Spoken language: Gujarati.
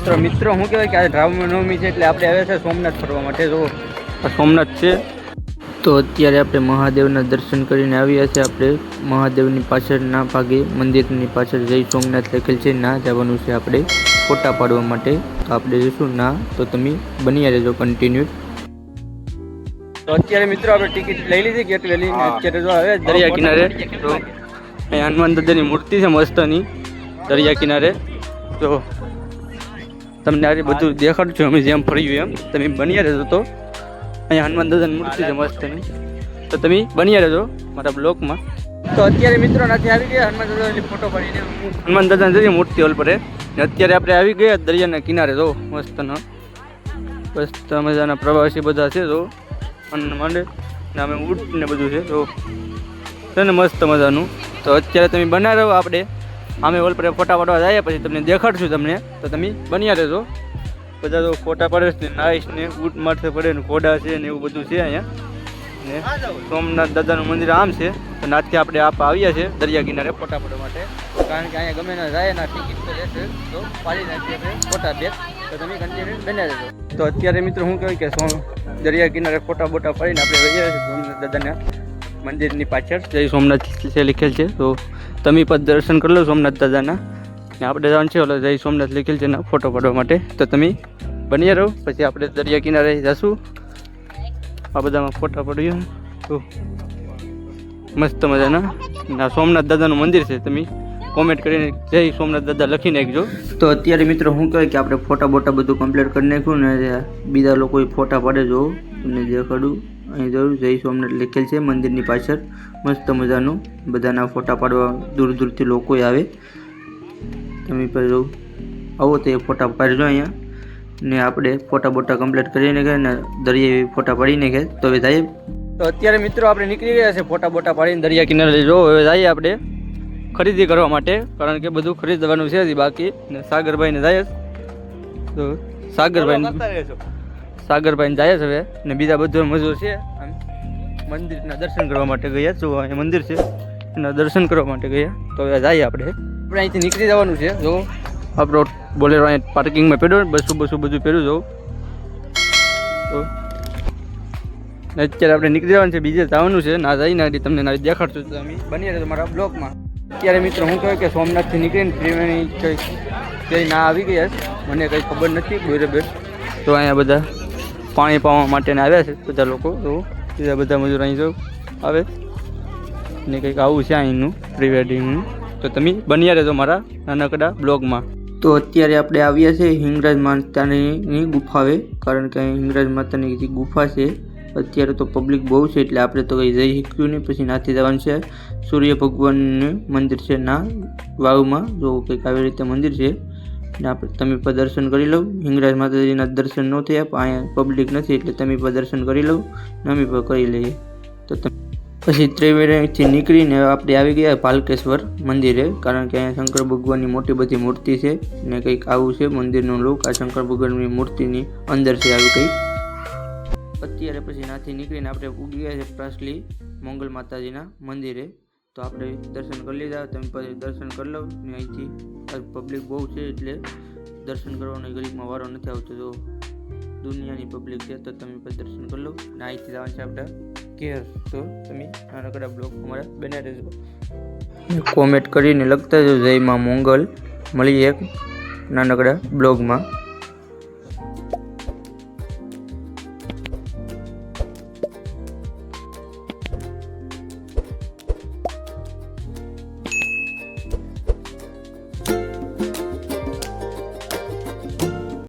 તો મિત્રો શું કહેવાય કે આજે રામનવમી છે એટલે આપણે આવ્યા છે સોમનાથ ફરવા માટે. જો આ સોમનાથ છે. તો અત્યારે આપણે મહાદેવના દર્શન કરીને આવ્યા છે. આપણે મહાદેવની પાછળના ભાગે મંદિરની પાછળ જઈ સોમનાથ લખેલ છે. ના જવાનું છે આપણે ફોટા પાડવા માટે. તો આપણે જઈશું ના, તો તમે બન્યા રહેજો કન્ટિન્યુ. તો અત્યારે મિત્રો આપણે ટિકિટ લઈ લીધી ગેટ વેલી. અત્યારે જો હવે દરિયા કિનારે તો અહીંયા હનુમાન દાદાની મૂર્તિ છે મસ્તની દરિયા કિનારે. તો તમને આ બધું દેખાડું છું અમે જેમ ફર્યું એમ. તમે બન્યા રહેજો. તો અહીંયા હનુમાન દાદાની મૂર્તિ છે મસ્તની, તો તમે બન્યા રહેજો મારા બ્લોગમાં. તો અત્યારે મિત્રો નાથી આવી ગયા હનુમાન દાદાની ફોટો પાડીને. હનુમાન દાદાની મૂર્તિ ઓલ પર ને અત્યારે આપણે આવી ગયા દરિયાના કિનારે. જો મસ્તનો મસ્ત મજાના પ્રવાસી બધા છે. જો માંડે ને અમે ઊંટ ને બધું છે. તો છે ને મસ્ત મજાનું. તો અત્યારે તમે બના રહો. આપણે અમે ઓલ પર ફોટા પાડવા જઈએ પછી તમને દેખાડશું તમને. તો તમે બન્યા રહેજો. બધા તો ફોટા પાડે છે, નાઈસ ને ઊંટ માથે પડે ને ઘોડા છે ને એવું બધું છે અહીંયા. ને સોમનાથ દાદાનું મંદિર આમ છે. તો નાથથી આપણે આવ્યા છે દરિયા કિનારે ફોટા પાડવા માટે. કારણ કે અહીંયા ગમે ના જાય ના ટિકિટ તો રહેશે. તો પાડી નાખીએ આપણે ફોટા બે. તો તમે કન્ટિન્યુ બન્યા રહેજો. તો અત્યારે મિત્રો શું કહેવાય કે દરિયા કિનારે ફોટા બોટા પાડીને આપણે રહ્યા છીએ સોમનાથ દાદાના મંદિરની પાછળ. જય સોમનાથ છે લખેલ છે. તો તમે પણ દર્શન કરી લો સોમનાથ દાદાના. ને આપણે જવાનું છે ઓલો જય સોમનાથ લખેલ છે ને ફોટો પાડવા માટે. તો તમે બન્યા રહો. પછી આપણે દરિયા કિનારે જશું. આ બધામાં ફોટા પાડ્યું. તો મસ્ત મજાના સોમનાથ દાદાનું મંદિર છે. તમે કોમેન્ટ કરીને જય સોમનાથ દાદા લખી નાખજો. તો અત્યારે મિત્રો શું કહે કે આપણે ફોટા બોટા બધું કમ્પ્લીટ કરી નાખ્યું ને બીજા લોકોએ ફોટા પાડે. જો તમને દેખાડું અહીં જરૂર જય સોમનાથ લખેલ છે મંદિરની પાછળ. મસ્ત મજાનું બધાના ફોટા પાડવા દૂર દૂરથી લોકો આવે. તમે પર જો આવો તો એ ફોટા પાડજો અહીંયા. ને આપણે ફોટા બોટા કમ્પ્લીટ કરીને ગયા ને દરિયા ફોટા પાડીને ગયા. તો હવે જાય. તો અત્યારે મિત્રો આપણે નીકળી ગયા છે ફોટા બોટા પાડીને દરિયા કિનારે. જો હવે જઈએ આપણે ખરીદી કરવા માટે, કારણ કે બધું ખરીદવાનું છે હજી બાકી. ને સાગરભાઈને જાય. તો સાગરભાઈને જાય છે હવે. ને બીજા બધો મજૂર છે મંદિરના દર્શન કરવા માટે ગયા. જો અહીંયા મંદિર છે એના દર્શન કરવા માટે ગયા. તો હવે જઈએ આપણે અહીંથી નીકળી જવાનું છે. જો આપણો બોલેરો અહીંયા પાર્કિંગમાં પડ્યો બસું બધું પહેર્યું. જો તો અત્યારે આપણે નીકળી જવાનું છે. બીજે જવાનું છે ના જઈને તમને ના દેખાડશું. તો તમે બની રહેજો મારા બ્લોગમાં. અત્યારે મિત્રો હું કહું કે સોમનાથથી નીકળીને ત્રિવેણી કંઈ ના આવી ગયા મને કંઈ ખબર નથી બરાબર. તો અહીંયા બધા પાણી પાવા માટે આવ્યા છે બધા લોકો. તો બીજા બધા મજૂર અહીં જો આવે ને કંઈક આવું છે અહીંનું પ્રી વેડિંગનું. તો તમે બન્યા રહેજો મારા નાનકડા બ્લોગમાં. તો અત્યારે આપણે આવ્યા છે હિંગરાજ માતાની ગુફાએ, કારણ કે અહીં હિંગરાજ માતાની જે ગુફા છે. અત્યારે તો પબ્લિક બહુ છે એટલે આપણે તો કંઈ જઈ શક્યું નહીં. પછી નાથી જવાનું છે સૂર્ય ભગવાનનું મંદિર છે ના વાવમાં. જો કંઈક આવી રીતે મંદિર છે ને આપણે તમે પણ દર્શન કરી લો. હિંગરાજ માતાજીના દર્શન ન થયા પણ અહીંયા પબ્લિક નથી એટલે તમે પણ દર્શન કરી લો ને અમે પણ કરી લઈએ. તો પછી ત્રિવેણીથી નીકળીને આપણે આવી ગયા ભાલકેશ્વર મંદિરે, કારણ કે અહીંયા શંકર ભગવાનની મોટી બધી મૂર્તિ છે ને કંઈક આવું છે મંદિરનું લુક. આ શંકર ભગવાનની મૂર્તિની અંદર છે આવું કંઈક. અત્યારે પછી નાથી નીકળીને આપણે ઉગી ગયા છે પ્રાસલી મંગલ માતાજીના મંદિરે. તો આપણે દર્શન કરી લીધા. તમે પછી દર્શન કરી લો ને અહીંથી પબ્લિક બહુ છે એટલે દર્શન કરવાનો ગરીબમાં વારો નથી આવતો. જો દુનિયાની પબ્લિક છે તો તમે પણ દર્શન કરી લો ને અહીંથી જવાનું છે આપણે ઘેર. તો તમે નાનકડા બ્લોગ અમારા બના રહેજો. કોમેન્ટ કરીને લખતા જો જય માં મંગલ. મળીએ એક નાનકડા બ્લોગમાં.